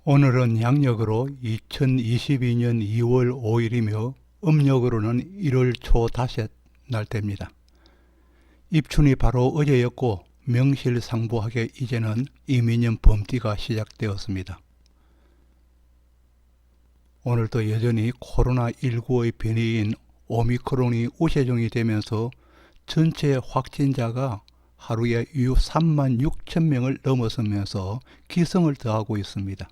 오늘은 양력으로 2022년 2월 5일이며 음력으로는 1월 초 다섯 날짜입니다. 입춘이 바로 어제였고 명실상부하게 이제는 이민년 범띠가 시작되었습니다. 오늘도 여전히 코로나19의 변이인 오미크론이 우세종이 되면서 전체 확진자가 하루에 3만 6천 명을 넘어서면서 기승을 더하고 있습니다.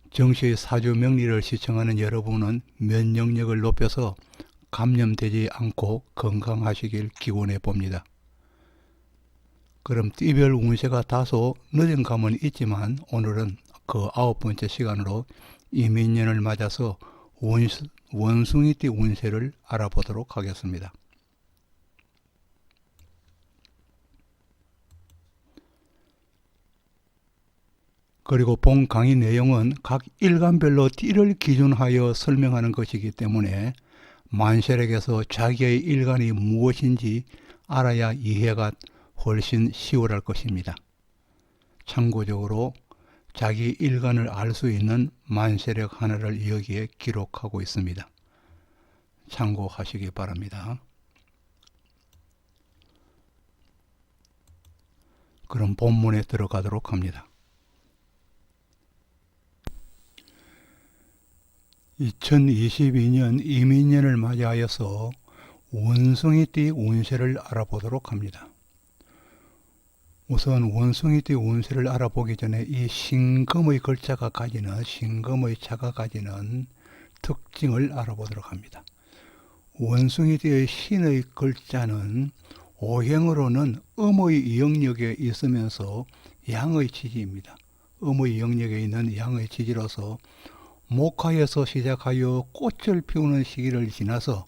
정시의 사주 명리를 시청하는 여러분은 면역력을 높여서 감염되지 않고 건강하시길 기원해 봅니다. 그럼 띠별 운세가 다소 늦은 감은 있지만 오늘은 그 9번째 시간으로 이민년을 맞아서 원숭이띠 운세를 알아보도록 하겠습니다. 그리고 본 강의 내용은 각 일간별로 띠를 기준하여 설명하는 것이기 때문에 만세력에서 자기의 일간이 무엇인지 알아야 이해가 훨씬 쉬워질 것입니다. 참고적으로 자기 일간을 알 수 있는 만세력 하나를 여기에 기록하고 있습니다. 참고하시기 바랍니다. 그럼 본문에 들어가도록 합니다. 2022년 이민년을 맞이하여서 원숭이띠 운세를 알아보도록 합니다. 우선 원숭이띠 운세를 알아보기 전에 이 신금의 글자가 가지는 신금의 자가 가지는 특징을 알아보도록 합니다. 원숭이띠의 신의 글자는 오행으로는 음의 영역에 있으면서 양의 지지입니다. 음의 영역에 있는 양의 지지로서 목화에서 시작하여 꽃을 피우는 시기를 지나서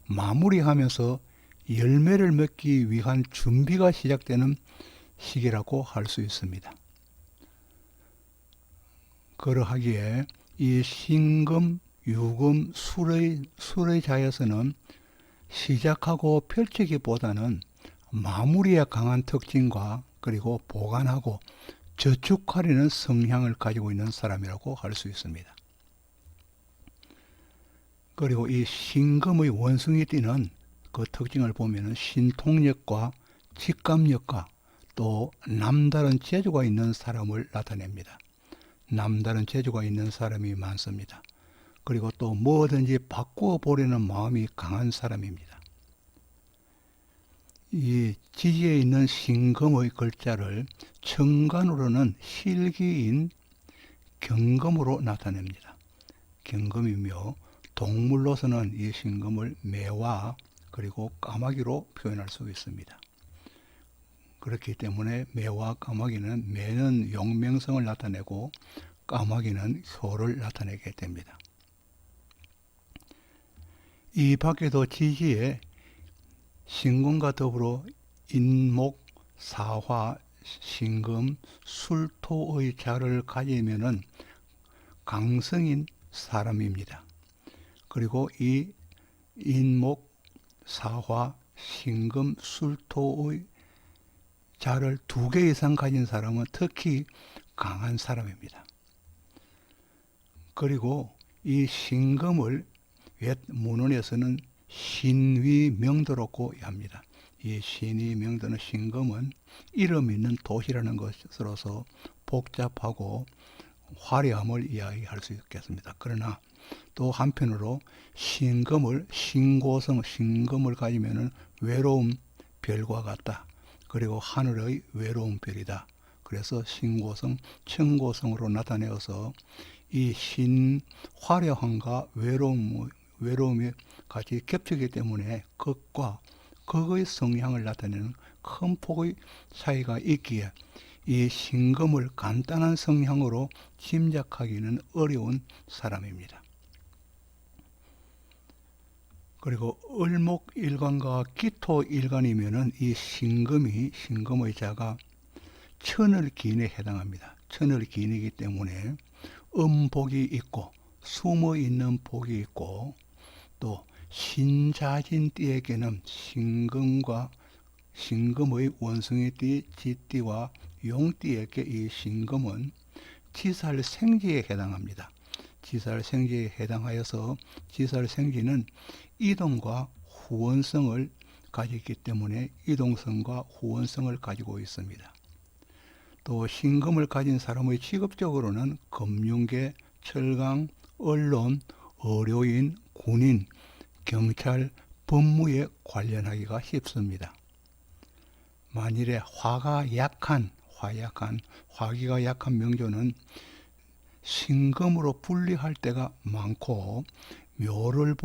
마무리하면서 열매를 맺기 위한 준비가 시작되는 시기라고 할 수 있습니다. 그러하기에 이 신금, 유금, 술의 자에서는 시작하고 펼치기보다는 마무리에 강한 특징과 그리고 보관하고 저축하려는 성향을 가지고 있는 사람이라고 할 수 있습니다. 그리고 이 신금의 원숭이띠는 그 특징을 보면 신통력과 직감력과 또 남다른 재주가 있는 사람을 나타냅니다. 남다른 재주가 있는 사람이 많습니다. 그리고 또 뭐든지 바꾸어 보려는 마음이 강한 사람입니다. 이 지지에 있는 신금의 글자를 천간으로는 실기인 경금으로 나타냅니다. 경금이며 동물로서는 이 신금을 매와 그리고 까마귀로 표현할 수 있습니다. 그렇기 때문에 매와 까마귀는 매는 용맹성을 나타내고 까마귀는 효를 나타내게 됩니다. 이 밖에도 지지에 신금과 더불어 인목, 사화, 신금, 술토의 자를 가지면은 강성인 사람입니다. 그리고 이 인목, 사화, 신금, 술토의 자를 2개 이상 가진 사람은 특히 강한 사람입니다. 그리고 이 신금을 옛 문헌에서는 신위명도라고 합니다. 이 신위명도는 신금은 이름 있는 도시라는 것으로서 복잡하고 화려함을 이야기할 수 있겠습니다. 그러나 또 한편으로 신금을 신금을 가지면은 외로운 별과 같다. 그리고 하늘의 외로운 별이다. 그래서 신고성, 천고성으로 나타내어서 이 신화려함과 외로움이 같이 겹치기 때문에 극과 극의 성향을 나타내는 큰 폭의 차이가 있기에 이 신금을 간단한 성향으로 짐작하기는 어려운 사람입니다. 그리고 을목일간과 기토일간이면은 이 신금의 자가 천을기인에 해당합니다. 천을기인이기 때문에 음복이 있고 숨어 있는 복이 있고 또 신자진띠에게는 신금의 원숭이띠, 쥐띠와 용띠에게 이 신금은 지살생지에 해당합니다. 지살생지에 해당하여서 지살생지는 이동과 후원성을 가지기 때문에 이동성과 후원성을 가지고 있습니다. 또 신금을 가진 사람의 직업적으로는 금융계, 철강, 언론, 의료인, 군인, 경찰, 법무에 관련하기가 쉽습니다. 만일에 화기가 약한 명조는 신금으로 분리할 때가 많고, 묘를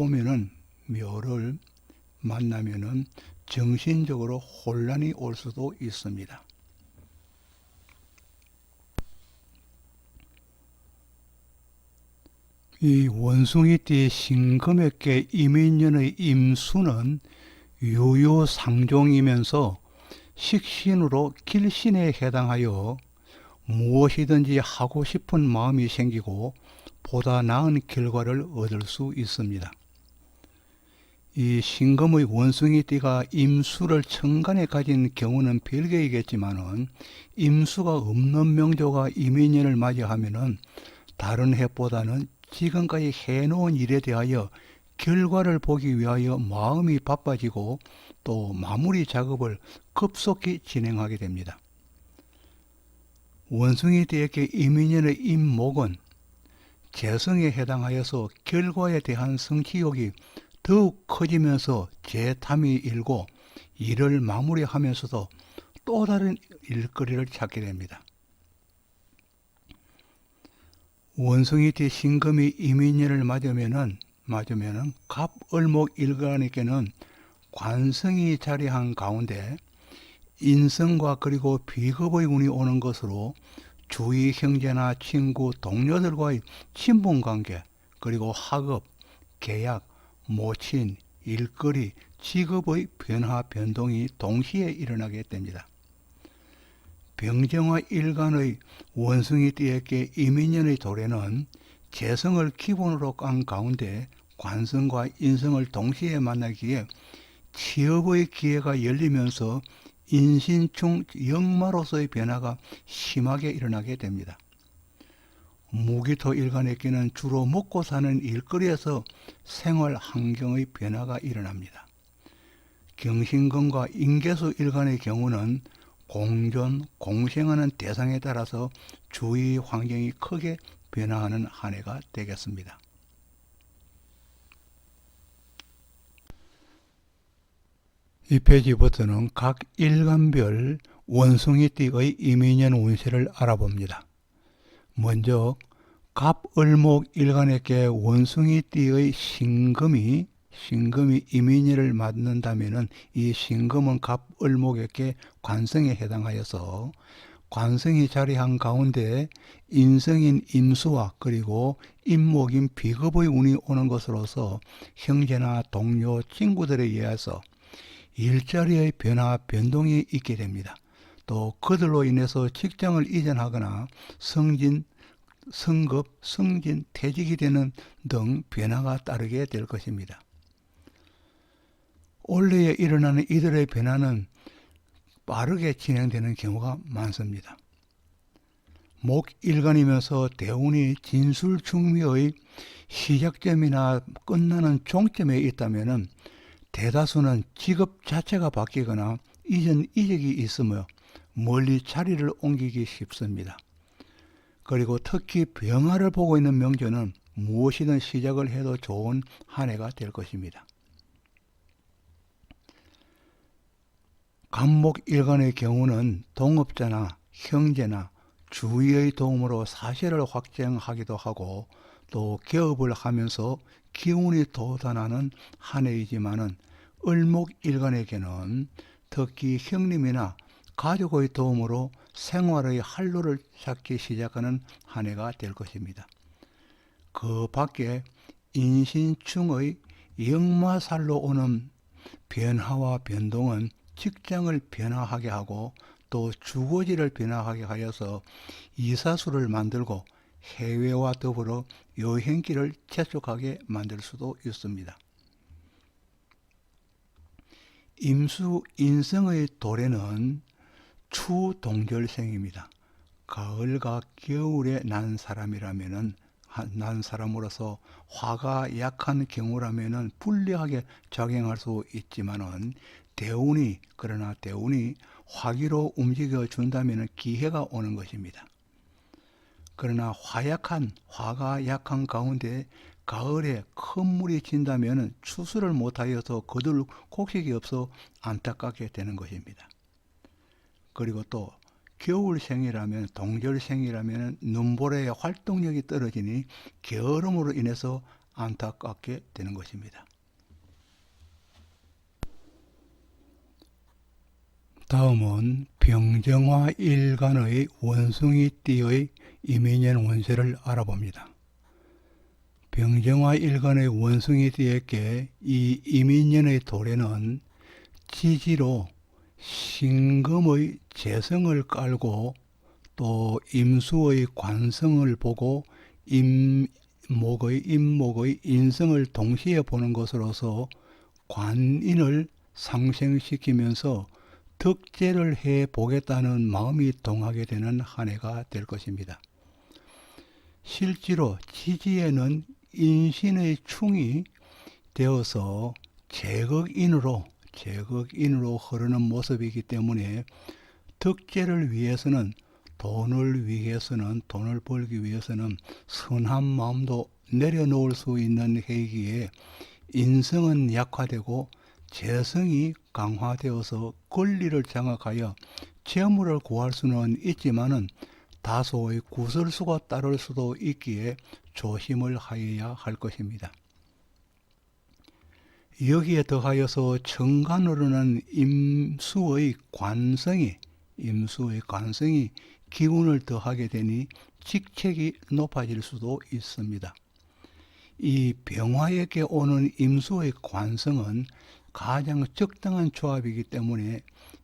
만나면은 정신적으로 혼란이 올 수도 있습니다. 이 원숭이띠 신금에게 이민년의 임수는 유유상종이면서 식신으로 길신에 해당하여 무엇이든지 하고 싶은 마음이 생기고 보다 나은 결과를 얻을 수 있습니다. 이 신금의 원숭이띠가 임수를 천간에 가진 경우는 별개이겠지만은 임수가 없는 명조가 이민년을 맞이하면은 다른 해보다는 지금까지 해놓은 일에 대하여 결과를 보기 위하여 마음이 바빠지고 또 마무리 작업을 급속히 진행하게 됩니다. 원숭이띠에게 이민년의 임목은 재성에 해당하여서 결과에 대한 성취욕이 더욱 커지면서 재탐이 일고 일을 마무리하면서도 또 다른 일거리를 찾게 됩니다. 원숭이띠 신금이 이민년을 맞으면은 갑을목 일간에게는 관성이 자리한 가운데 인성과 그리고 비겁의 운이 오는 것으로 주위 형제나 친구, 동료들과의 친분관계, 그리고 학업, 계약, 모친, 일거리, 직업의 변화, 변동이 동시에 일어나게 됩니다. 병정화 일간의 원숭이띠에게 이민년의 도래는 재성을 기본으로 깐 가운데 관성과 인성을 동시에 만나기에 취업의 기회가 열리면서 인신충 역마로서의 변화가 심하게 일어나게 됩니다. 무기토 일간에게는 주로 먹고 사는 일거리에서 생활 환경의 변화가 일어납니다. 경신금과 인계수 일간의 경우는 공존, 공생하는 대상에 따라서 주위 환경이 크게 변화하는 한 해가 되겠습니다. 이 페이지부터는 각 일간별 원숭이띠의 이민년 운세를 알아봅니다. 먼저 갑을목 일간에게 원숭이띠의 신금이 이민년을 맞는다면 이 신금은 갑을목에게 관성에 해당하여서 관성이 자리한 가운데 인성인 임수와 그리고 임목인 비겁의 운이 오는 것으로서 형제나 동료, 친구들에 의해서 일자리의 변화, 변동이 있게 됩니다. 또 그들로 인해서 직장을 이전하거나 승급, 승진, 퇴직이 되는 등 변화가 따르게 될 것입니다. 올해에 일어나는 이들의 변화는 빠르게 진행되는 경우가 많습니다. 목일간이면서 대운이 진술중미의 시작점이나 끝나는 종점에 있다면 대다수는 직업 자체가 바뀌거나 이전 이직이 있으며 멀리 자리를 옮기기 쉽습니다. 그리고 특히 병화를 보고 있는 명조는 무엇이든 시작을 해도 좋은 한 해가 될 것입니다. 간목일간의 경우는 동업자나 형제나 주위의 도움으로 사실을 확정하기도 하고 또 개업을 하면서 기운이 돋아나는 한 해이지만은 을목일간에게는 특히 형님이나 가족의 도움으로 생활의 활로를 찾기 시작하는 한 해가 될 것입니다. 그 밖에 인신충의 역마살로 오는 변화와 변동은 직장을 변화하게 하고 또 주거지를 변화하게 하여서 이사수를 만들고 해외와 더불어 여행길을 재촉하게 만들 수도 있습니다. 임수 인성의 도래는 추동절생입니다. 가을과 겨울에 난 사람이라면은 난 사람으로서 화가 약한 경우라면은 불리하게 작용할 수 있지만은 그러나 대운이 화기로 움직여 준다면은 기회가 오는 것입니다. 그러나 화가 약한 가운데 가을에 큰 물이 진다면은 추수를 못하여서 거둘 곡식이 없어 안타깝게 되는 것입니다. 그리고 또 겨울생이라면 동절생이라면 눈보라의 활동력이 떨어지니 게으름으로 인해서 안타깝게 되는 것입니다. 다음은 병정화 일간의 원숭이띠의 이민년 운세를 알아봅니다. 병정화 일간의 원숭이띠에게 이 이민년의 도래는 지지로 신금의 재성을 깔고 또 임수의 관성을 보고 임목의 인성을 동시에 보는 것으로서 관인을 상생시키면서 덕재를 해 보겠다는 마음이 동하게 되는 한 해가 될 것입니다. 실제로 지지에는 인신의 충이 되어서 제극인으로 흐르는 모습이기 때문에 덕재를 위해서는 돈을 벌기 위해서는 선한 마음도 내려놓을 수 있는 해이기에 인성은 약화되고 재성이 강화되어서 권리를 장악하여 재물을 구할 수는 있지만은 다소의 구설수가 따를 수도 있기에 조심을 하여야 할 것입니다. 여기에 더하여서 천간으로는 임수의 관성이 기운을 더하게 되니 직책이 높아질 수도 있습니다. 이 병화에게 오는 임수의 관성은 가장 적당한 조합이기 때문에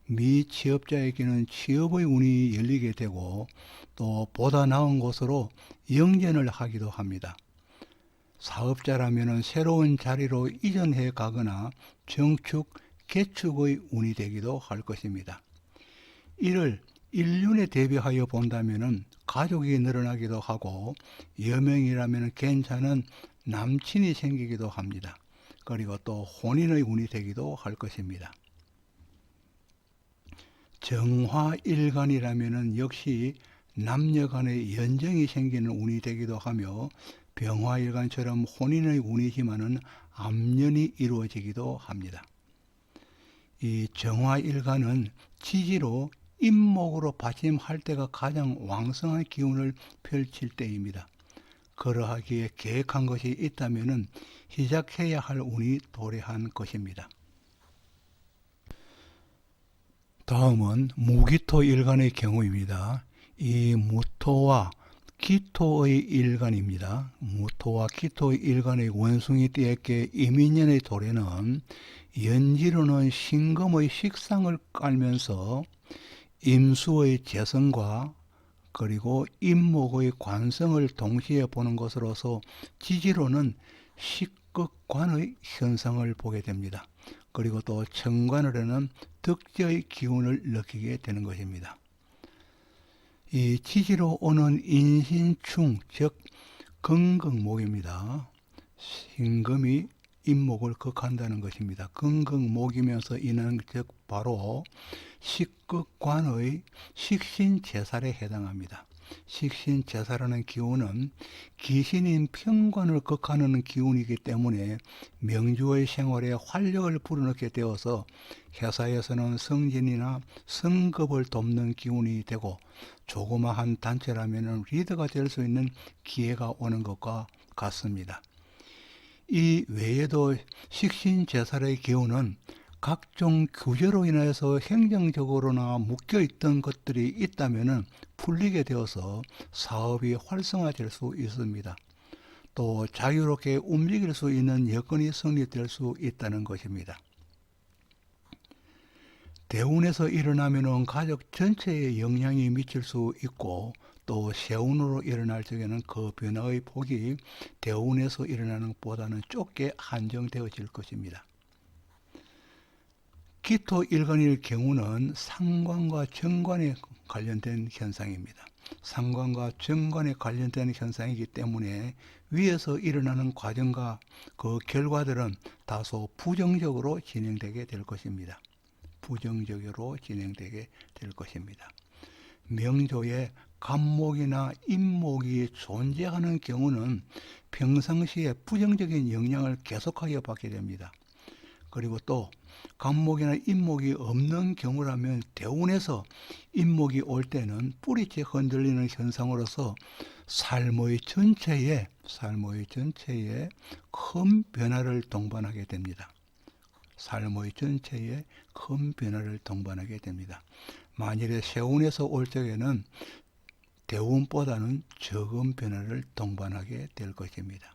미취업자에게는 취업의 운이 열리게 되고 또 보다 나은 곳으로 영전을 하기도 합니다. 사업자라면 새로운 자리로 이전해 가거나 정축, 개축의 운이 되기도 할 것입니다. 이를 1년에 대비하여 본다면 가족이 늘어나기도 하고 여명이라면 괜찮은 남친이 생기기도 합니다. 그리고 또 혼인의 운이 되기도 할 것입니다. 정화일간이라면 역시 남녀 간의 연정이 생기는 운이 되기도 하며 병화일간처럼 혼인의 운이지만은 암연이 이루어지기도 합니다. 이 정화일간은 지지로 임목으로 받침할 때가 가장 왕성한 기운을 펼칠 때입니다. 그러하기에 계획한 것이 있다면 시작해야 할 운이 도래한 것입니다. 다음은 무기토 일간의 경우입니다. 이 무토와 기토의 일간입니다. 무토와 기토의 일간의 원숭이띠에게 이민년의 도래는 연지로는 신금의 식상을 깔면서 임수의 재성과 그리고 임목의 관성을 동시에 보는 것으로서 지지로는 식극관의 현상을 보게 됩니다. 그리고 또 천간으로는 덕재의 기운을 느끼게 되는 것입니다. 이 지지로 오는 인신충, 즉 건극목입니다. 신금이 임목을 극한다는 것입니다. 건극목이면서 이는 즉 바로 식극관의 식신제살에 해당합니다. 식신제사라는 기운은 기신인 편관을 극하는 기운이기 때문에 명주의 생활에 활력을 불어넣게 되어서 회사에서는 승진이나 승급을 돕는 기운이 되고 조그마한 단체라면 리더가 될 수 있는 기회가 오는 것과 같습니다. 이 외에도 식신제살의 기운은 각종 규제로 인해서 행정적으로나 묶여있던 것들이 있다면 풀리게 되어서 사업이 활성화될 수 있습니다. 또 자유롭게 움직일 수 있는 여건이 성립될 수 있다는 것입니다. 대운에서 일어나면 가족 전체에 영향이 미칠 수 있고 또 세운으로 일어날 적에는 그 변화의 폭이 대운에서 일어나는 것보다는 좁게 한정되어질 것입니다. 기토일간일 경우는 상관과 정관에 관련된 현상입니다. 상관과 정관에 관련된 현상이기 때문에 위에서 일어나는 과정과 그 결과들은 다소 부정적으로 진행되게 될 것입니다. 부정적으로 진행되게 될 것입니다. 명조에 간목이나 임목이 존재하는 경우는 평상시에 부정적인 영향을 계속하게 받게 됩니다. 그리고 또 간목이나 임목이 없는 경우라면 대운에서 임목이 올 때는 뿌리째 흔들리는 현상으로서 삶의 전체에 큰 변화를 동반하게 됩니다. 삶의 전체에 큰 변화를 동반하게 됩니다. 만일에 세운에서 올 적에는 대운보다는 적은 변화를 동반하게 될 것입니다.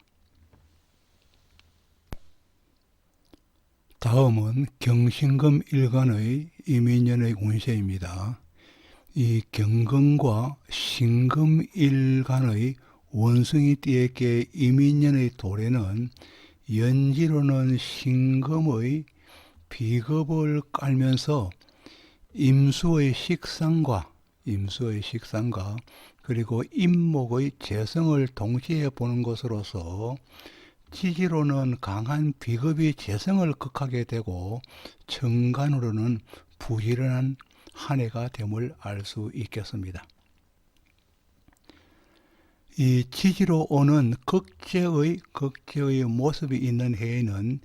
다음은 경신금 일간의 이민년의 운세입니다. 이 경금과 신금 일간의 원숭이 띠에게 이민년의 도래는 연지로는 신금의 비겁을 깔면서 임수의 식상과 그리고 임목의 재성을 동시에 보는 것으로서 지지로는 강한 비겁이 재성을 극하게 되고 정관으로는 부지런한 한 해가 됨을 알 수 있겠습니다. 이 지지로 오는 극재의 모습이 있는 해에는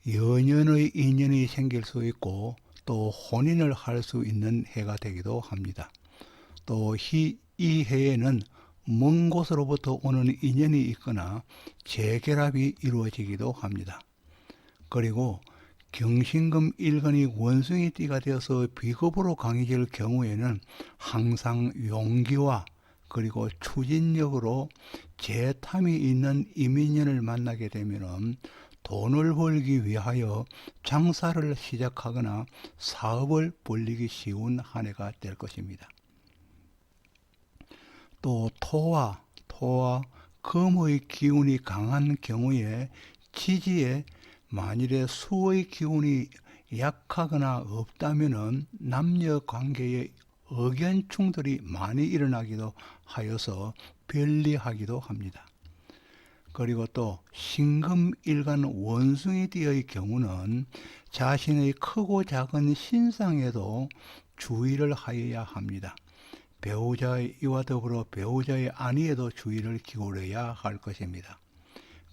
연연의 인연이 생길 수 있고 또 혼인을 할 수 있는 해가 되기도 합니다. 또 이 해에는 먼 곳으로부터 오는 인연이 있거나 재결합이 이루어지기도 합니다. 그리고 경신금 일간이 원숭이 띠가 되어서 비겁으로 강해질 경우에는 항상 용기와 그리고 추진력으로 재탐이 있는 이민년을 만나게 되면 돈을 벌기 위하여 장사를 시작하거나 사업을 벌리기 쉬운 한 해가 될 것입니다. 또 토와 금의 기운이 강한 경우에 지지에 만일에 수의 기운이 약하거나 없다면 남녀 관계에 의견 충돌이 많이 일어나기도 하여서 편리하기도 합니다. 그리고 또 신금일간 원숭이띠의 경우는 자신의 크고 작은 신상에도 주의를 하여야 합니다. 배우자의 이와 더불어 배우자의 안위에도 주의를 기울여야 할 것입니다.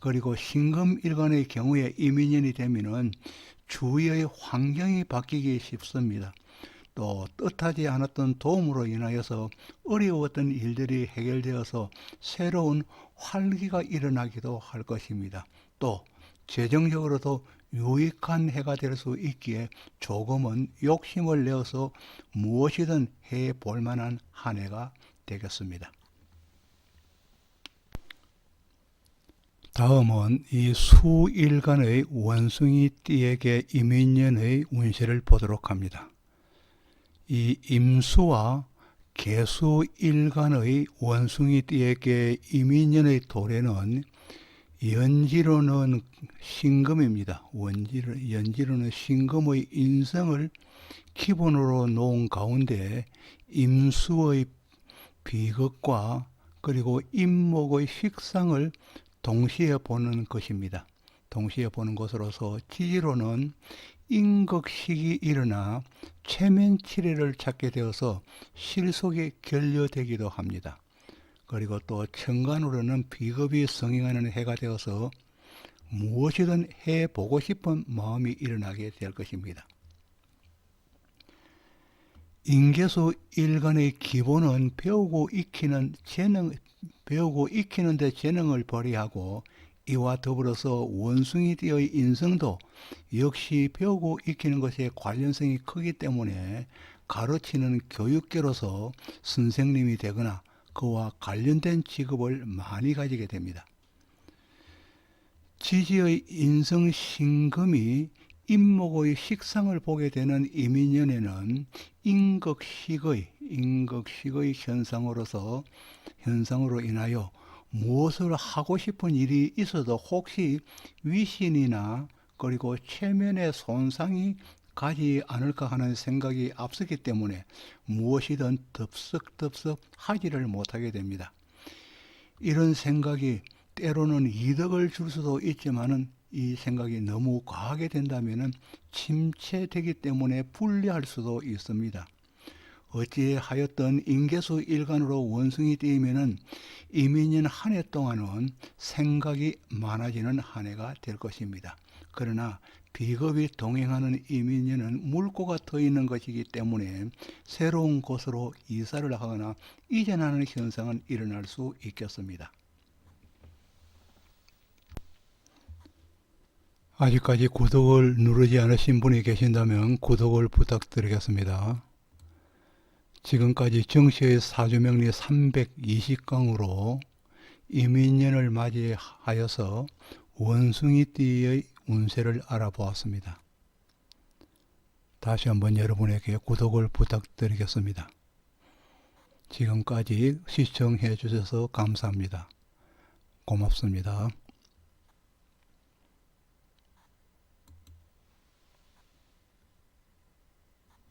그리고 신금일간의 경우에 이민년이 되면은 주위의 환경이 바뀌기 쉽습니다. 또 뜻하지 않았던 도움으로 인하여서 어려웠던 일들이 해결되어서 새로운 활기가 일어나기도 할 것입니다. 또 재정적으로도 유익한 해가 될 수 있기에 조금은 욕심을 내어서 무엇이든 해볼 만한 한 해가 되겠습니다. 다음은 이 수일간의 원숭이 띠에게 이민년의 운세를 보도록 합니다. 이 임수와 개수일간의 원숭이 띠에게 이민년의 도래는 연지로는 신금입니다. 연지로는 신금의 인성을 기본으로 놓은 가운데 임수의 비극과 그리고 임목의 식상을 동시에 보는 것입니다. 동시에 보는 것으로서 지지로는 임극식이 일어나 체면치레를 찾게 되어서 실속이 결여되기도 합니다. 그리고 또 천간으로는 비겁이 성행하는 해가 되어서 무엇이든 해보고 싶은 마음이 일어나게 될 것입니다. 인계수 일간의 기본은 배우고 익히는 데 재능을 발휘하고 이와 더불어서 원숭이 띠의 인성도 역시 배우고 익히는 것에 관련성이 크기 때문에 가르치는 교육계로서 선생님이 되거나 그와 관련된 직업을 많이 가지게 됩니다. 지지의 인성신금이 임목의 식상을 보게 되는 이민년에는 임극식의 현상으로 인하여 무엇을 하고 싶은 일이 있어도 혹시 위신이나 그리고 체면의 손상이 가지 않을까 하는 생각이 앞서기 때문에 무엇이든 덥석덥석 하지를 못하게 됩니다. 이런 생각이 때로는 이득을 줄 수도 있지만은 이 생각이 너무 과하게 된다면 침체되기 때문에 불리할 수도 있습니다. 어찌하였든 인계수 일간으로 원숭이 띠이면은 이민년 한 해 동안은 생각이 많아지는 한 해가 될 것입니다. 그러나 비겁이 동행하는 이민년은 물꼬가 터 있는 것이기 때문에 새로운 곳으로 이사를 하거나 이전하는 현상은 일어날 수 있겠습니다. 아직까지 구독을 누르지 않으신 분이 계신다면 구독을 부탁드리겠습니다. 지금까지 정시의 사주명리 320강으로 이민년을 맞이하여서 원숭이띠의 운세를 알아보았습니다. 다시 한번 여러분에게 구독을 부탁드리겠습니다. 지금까지 시청해 주셔서 감사합니다. 고맙습니다.